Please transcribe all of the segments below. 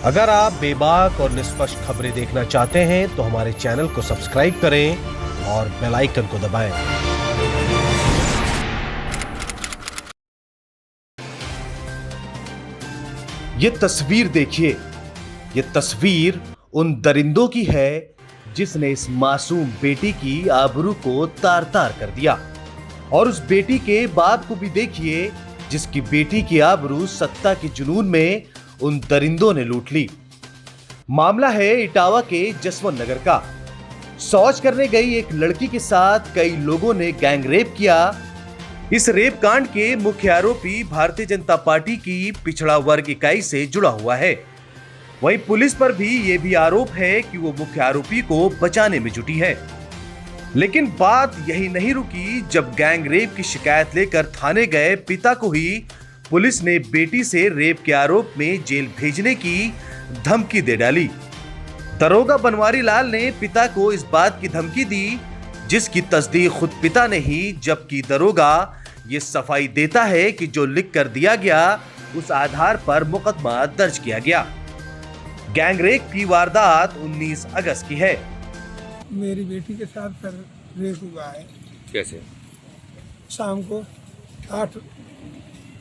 अगर आप बेबाक और निष्पक्ष खबरें देखना चाहते हैं तो हमारे चैनल को सब्सक्राइब करें और बेल आइकन को दबाएं। ये तस्वीर देखिए, ये तस्वीर उन दरिंदों की है जिसने इस मासूम बेटी की आबरू को तार तार कर दिया। और उस बेटी के बाप को भी देखिए जिसकी बेटी की आबरू सत्ता के जुनून में उन दरिंदों ने लूट ली। मामला है इटावा के जसवंत नगर का। शौच करने गई एक लड़की के साथ कई लोगों ने गैंग रेप किया। इस रेप कांड के मुख्य आरोपी भारतीय जनता पार्टी की पिछड़ा वर्ग इकाई से जुड़ा हुआ है। वहीं पुलिस पर भी यह भी आरोप है कि वो मुख्य आरोपी को बचाने में जुटी है। लेकिन बात यही नहीं रुकी जब गैंग रेप की शिकायत लेकर थाने गए पिता को ही पुलिस ने बेटी से रेप के आरोप में जेल भेजने की धमकी दे डाली। दरोगा बनवारी लाल ने पिता को इस बात की धमकी दी जिसकी तस्दीक खुद पिता ने ही, जबकि दरोगा ये सफाई देता है कि जो लिख कर दिया गया उस आधार पर मुकदमा दर्ज किया गया। गैंग रेप की वारदात 19 अगस्त की है। मेरी बेटी के साथ सर रेप हुआ है। कैसे? शाम को 8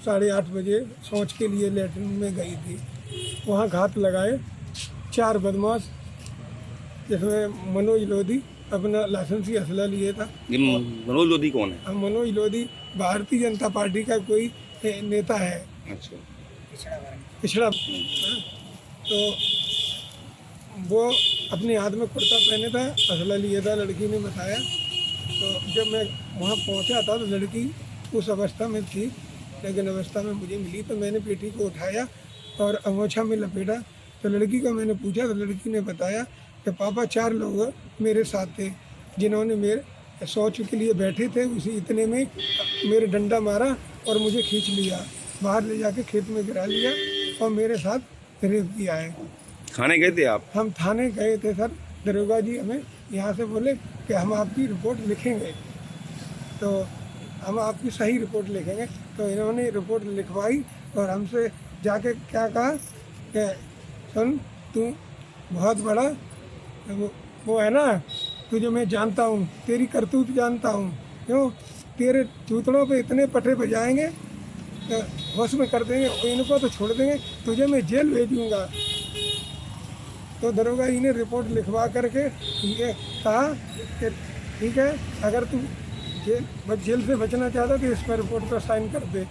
साढ़े 8 बजे शौच के लिए लेटरिन में गई थी। वहाँ घात लगाए 4 बदमाश, जिसमें मनोज लोधी अपना लाइसेंसी असला लिए था। ये मनोज लोधी कौन है? मनोज लोधी भारतीय जनता पार्टी का कोई नेता है। अच्छा। पिछड़ा तो वो अपने हाथ में कुर्ता पहने था, असला लिया था, लड़की ने बताया। तो जब मैं वहाँ पहुँचा था तो लड़की उस अवस्था में थी, लेकिन अवस्था में मुझे मिली तो मैंने बेटी को उठाया और अंगोछा में लपेटा। तो लड़की का मैंने पूछा तो लड़की ने बताया कि पापा 4 लोग मेरे साथ थे जिन्होंने मेरे शौच के लिए बैठे थे। उसी इतने में मेरे डंडा मारा और मुझे खींच लिया, बाहर ले जाके खेत में गिरा लिया और मेरे साथ रेप किया है। थाने गए थे आप? हम थाने गए थे सर। दरोगा जी हमें यहाँ से बोले कि हम आपकी रिपोर्ट लिखेंगे, तो हम आपकी सही रिपोर्ट लिखेंगे। तो इन्होंने रिपोर्ट लिखवाई और हमसे जाके क्या कहा कि सुन, तू बहुत बड़ा वो है ना, तुझे मैं जानता हूँ, तेरी करतूत जानता हूँ, क्यों तेरे चूतड़ों पे इतने पटे बजाएंगे होश में कर देंगे, इनको तो छोड़ देंगे, तुझे मैं जेल भेजूँगा। तो दरोगा जी ने रिपोर्ट लिखवा करके ये कहा कि ठीक है, अगर तू जेल से बचना चाहता तो इस पर रिपोर्ट पर साइन कर दे।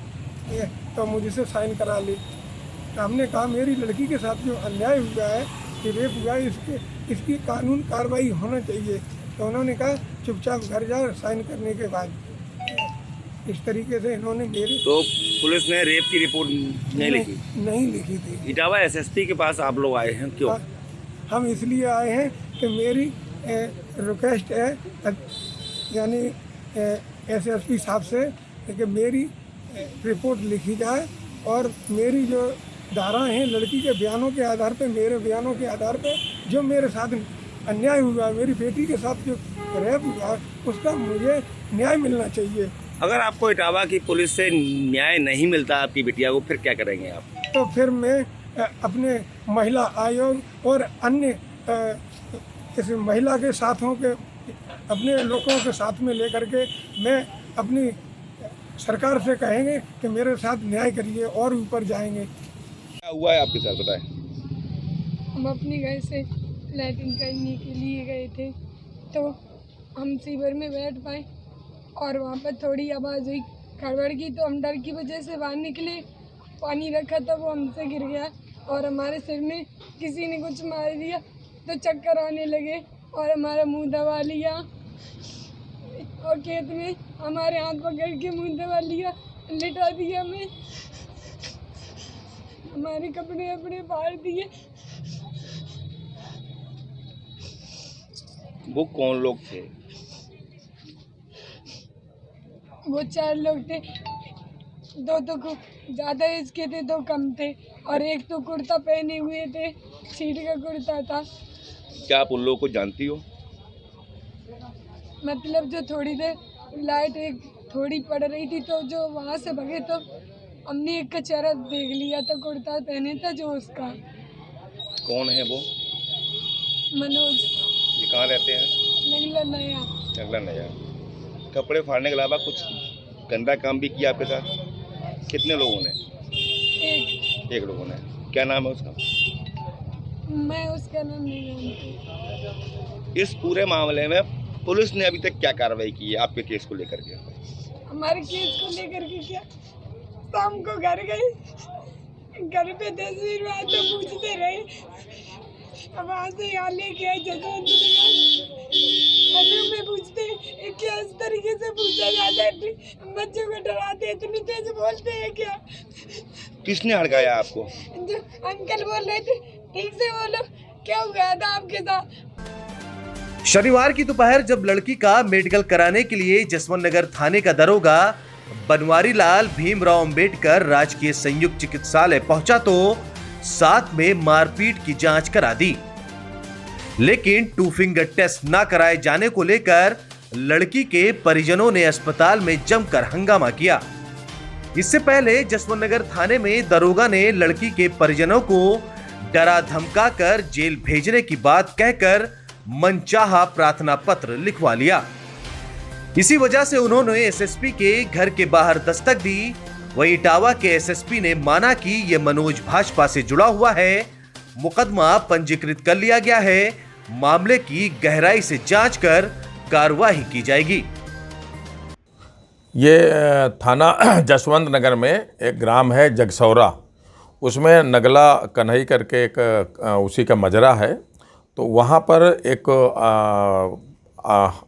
तो मुझसे साइन करा ली। तो हमने कहा मेरी लड़की के साथ जो अन्याय हुआ है, कि रेप हुआ है, इसकी कानून कार्रवाई होना चाहिए। तो उन्होंने कहा चुपचाप घर जा साइन करने के बाद। इस तरीके से इन्होंने मेरी तो पुलिस ने रेप की रिपोर्ट नहीं लिखी थी। इटावा एसएसपी के पास आप लोग आए हैं, क्यों? हम इसलिए आए हैं कि मेरी रिक्वेस्ट है, यानी एसएसपी साहब से, कि मेरी रिपोर्ट लिखी जाए और मेरी जो धारा हैं लड़की के बयानों के आधार पे, मेरे बयानों के आधार पे जो मेरे साथ अन्याय हुआ, मेरी बेटी के साथ जो रेप हुआ, उसका मुझे न्याय मिलना चाहिए। अगर आपको इटावा की पुलिस से न्याय नहीं मिलता आपकी बिटिया को, फिर क्या करेंगे आप? तो फिर मैं अपने महिला आयोग और अन्य किसी महिला के साथों के, अपने लोगों के साथ में लेकर के मैं अपनी सरकार से कहेंगे कि मेरे साथ न्याय करिए और ऊपर जाएंगे। क्या हुआ है आपके साथ, बताएं। हम अपने घर से लैट्रिन करने के लिए गए थे, तो हम सीवर में बैठ पाए और वहाँ पर थोड़ी आवाज़ हुई खड़बड़ की, तो हम डर की वजह से बाहर निकले। पानी रखा था वो हमसे गिर गया और हमारे सिर में किसी ने कुछ मार दिया, तो चक्कर आने लगे और हमारा मुंह दबा लिया और खेत में हमारे हाथ पकड़ के मुंह दबा लिया, लिटा दिया हमें, हमारे कपड़े अपने फाड़ दिए। वो कौन लोग थे? वो 4 लोग थे, 2 तो ज़्यादा एज के थे, 2 कम थे और एक तो कुर्ता पहने हुए थे, सीट का कुर्ता था। क्या आप उन लोगों को जानती हो? मतलब जो थोड़ी देर लाइट एक थोड़ी पड़ रही थी तो जो वहाँ से भगे तो हमने एक का चेहरा देख लिया था, कुर्ता पहने था जो उसका। कौन है वो? मनोज ये कहाँ रहते हैं? नगला नया। नगला नया। कपड़े फाड़ने के अलावा कुछ गंदा काम भी किया आपके साथ? कितने लोगों ने? एक लोगों ने। क्या नाम है उसका? मैं उसका नाम नहीं जानती। इस पूरे मामले में पुलिस ने अभी तक क्या कार्रवाई की है आपके केस को लेकर के? हमारे केस को लेकर के क्या, शाम को घर गए, घर पे तस्वीर में आए तो पूछते रहे, अब वहाँ से यहाँ लेके आए जसवंत नगर में पूछते हैं क्या, इस तरीके से पूछा जाता है, बच्चों को डराते हैं, इतनी तेज बोलते हैं क्या? किसने हड़काया आपको? जो अंकल बोल रहे थे, ठीक से बोलो, क्या हुआ था आपके साथ? शनिवार की दोपहर जब लड़की का मेडिकल कराने के लिए जसवंत नगर थाने का दरोगा बनवारी लाल भीमराव अंबेडकर राजकीय संयुक्त चिकित्सालय पहुंचा तो साथ में मारपीट की जांच करा दी, लेकिन 2 फिंगर टेस्ट ना कराए जाने को लेकर लड़की के परिजनों ने अस्पताल में जमकर हंगामा किया। इससे पहले जसवंत नगर थाने में दरोगा ने लड़की के परिजनों को डरा धमकाकर जेल भेजने की बात कहकर मनचाहा प्रार्थना पत्र लिखवा लिया। इसी वजह से उन्होंने एसएसपी के घर के बाहर दस्तक दी। वहीं इटावा के एसएसपी ने माना कि यह मनोज भाजपा से जुड़ा हुआ है, मुकदमा पंजीकृत कर लिया गया है, मामले की गहराई से जांच कर कार्रवाई की जाएगी। ये थाना जसवंत नगर में एक ग्राम है जगसौरा, उसमें नगला कन्हई करके एक उसी का मजरा है। तो वहाँ पर एक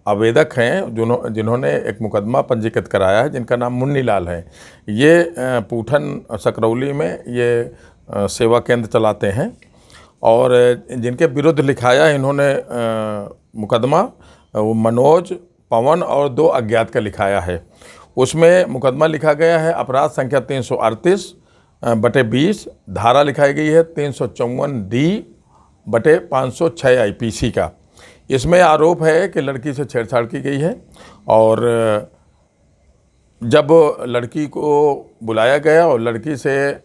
आवेदक हैं जिन्होंने एक मुकदमा पंजीकृत कराया है, जिनका नाम मुन्नी लाल है। ये पूठन सकरौली में ये सेवा केंद्र चलाते हैं और जिनके विरुद्ध लिखाया इन्होंने मुकदमा वो मनोज, पवन और 2 अज्ञात का लिखाया है। उसमें मुकदमा लिखा गया है अपराध संख्या 338/20, धारा लिखाई गई है 354D/506 IPC का। इसमें आरोप है कि लड़की से छेड़छाड़ की गई है और जब लड़की को बुलाया गया और लड़की से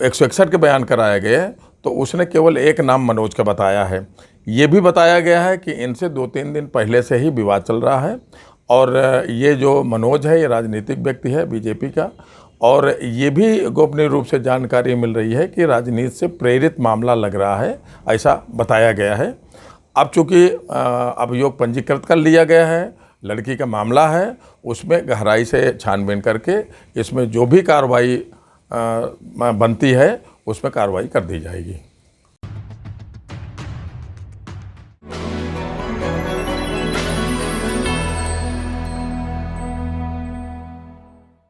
161 के बयान कराया गया तो उसने केवल एक नाम मनोज का बताया है। ये भी बताया गया है कि इनसे 2-3 दिन पहले से ही विवाद चल रहा है और ये जो मनोज है ये राजनीतिक व्यक्ति है बीजेपी का, और ये भी गोपनीय रूप से जानकारी मिल रही है कि राजनीति से प्रेरित मामला लग रहा है, ऐसा बताया गया है। अब चूँकि अभियोग पंजीकृत कर लिया गया है, लड़की का मामला है, उसमें गहराई से छानबीन करके इसमें जो भी कार्रवाई बनती है उसमें कार्रवाई कर दी जाएगी।